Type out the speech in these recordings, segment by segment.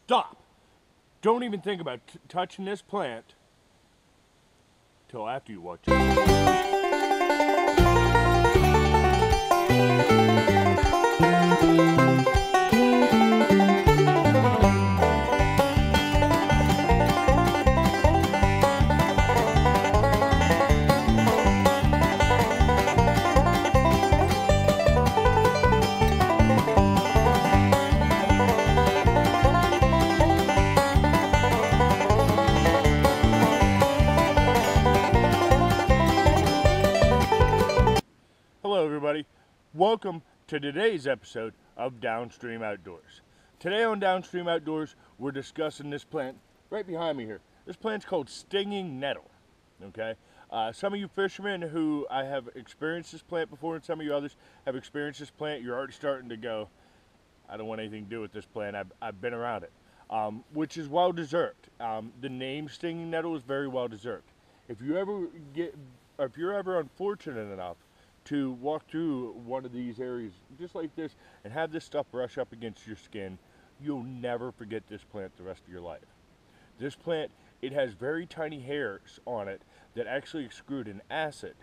stop. Don't even think about touching this plant till after you watch it. Hello everybody, welcome to today's episode of DownStream Outdoors. Today on DownStream Outdoors, we're discussing this plant right behind me here. This plant's called Stinging Nettle, okay? Some of you fishermen who I have experienced this plant before, and some of you others have experienced this plant, you're already starting to go, I don't want anything to do with this plant, I've been around it, which is well deserved. The name Stinging Nettle is very well deserved. If you're ever unfortunate enough to walk through one of these areas just like this and have this stuff brush up against your skin, you'll never forget this plant the rest of your life. This plant, it has very tiny hairs on it that actually excrete an acid,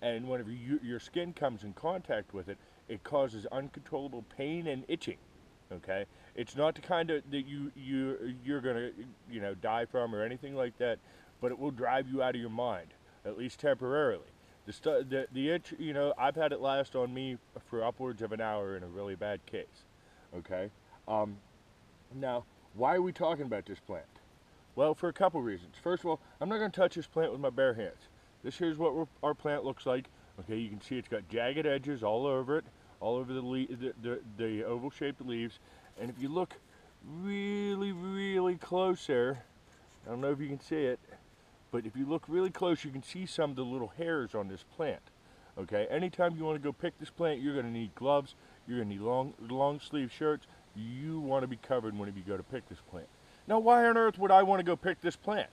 and whenever your skin comes in contact with it, it causes uncontrollable pain and itching. Okay, it's not the kind of that you're gonna die from or anything like that, but it will drive you out of your mind, at least temporarily. The itch, I've had it last on me for upwards of an hour in a really bad case, okay? Now, why are we talking about this plant? Well, for a couple reasons. First of all, I'm not going to touch this plant with my bare hands. This here's what our plant looks like. Okay, you can see it's got jagged edges all over it, all over the oval-shaped leaves. And if you look really, really close there, I don't know if you can see it, but if you look really close, you can see some of the little hairs on this plant. Okay, anytime you want to go pick this plant, you're going to need gloves, you're going to need long sleeve shirts. You want to be covered whenever you go to pick this plant. Now, why on earth would I want to go pick this plant?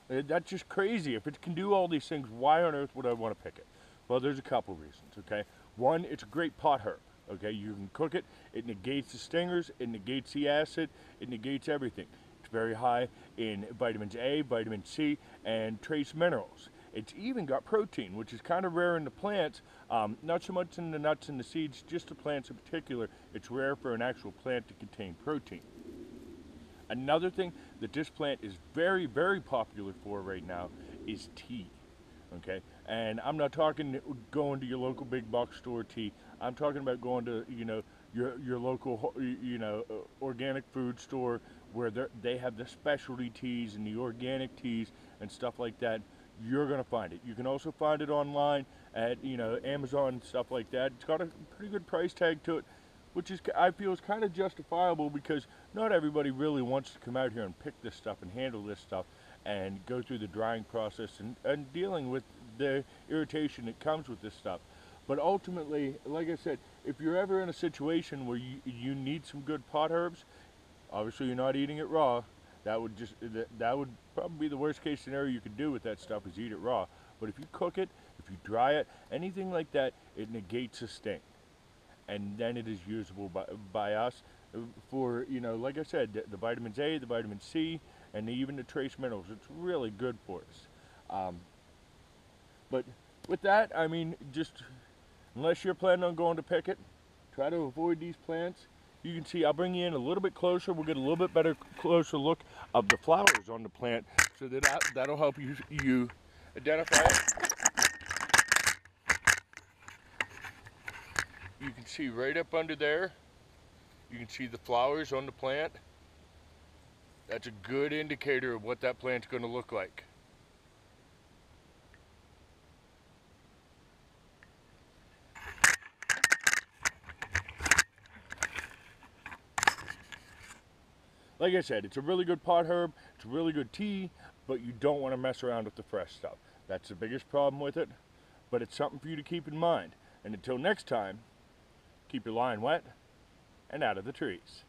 That's just crazy. If it can do all these things, why on earth would I want to pick it? Well, there's a couple reasons, okay? One, it's a great pot herb. Okay, you can cook it, it negates the stingers, it negates the acid, it negates everything. It's very high in vitamins A, vitamin C, and trace minerals. It's even got protein, which is kind of rare in the plants, not so much in the nuts and the seeds, just the plants in particular. It's rare for an actual plant to contain protein. Another thing that this plant is very, very popular for right now is tea. Okay, and I'm not talking going to your local big box store tea. I'm talking about going to your local organic food store where they have the specialty teas and the organic teas and stuff like that. You're gonna find it. You can also find it online at Amazon and stuff like that. It's got a pretty good price tag to it, which is I feel is kind of justifiable because not everybody really wants to come out here and pick this stuff and handle this stuff and go through the drying process and dealing with the irritation that comes with this stuff. But ultimately, like I said, if you're ever in a situation where you need some good pot herbs, obviously you're not eating it raw. That would probably be the worst case scenario you could do with that stuff is eat it raw. But if you cook it, if you dry it, anything like that, it negates the sting. And then it is usable by us for, like I said, the vitamins A, the vitamin C, and even the trace minerals. It's really good for us. But with that, I mean, just unless you're planning on going to pick it, try to avoid these plants. You can see, I'll bring you in a little bit closer. We'll get a little bit better, closer look of the flowers on the plant, so that'll help you identify it. You can see right up under there, you can see the flowers on the plant. That's a good indicator of what that plant's going to look like. Like I said, it's a really good pot herb, it's a really good tea, but you don't want to mess around with the fresh stuff. That's the biggest problem with it, but it's something for you to keep in mind. And until next time, keep your line wet and out of the trees.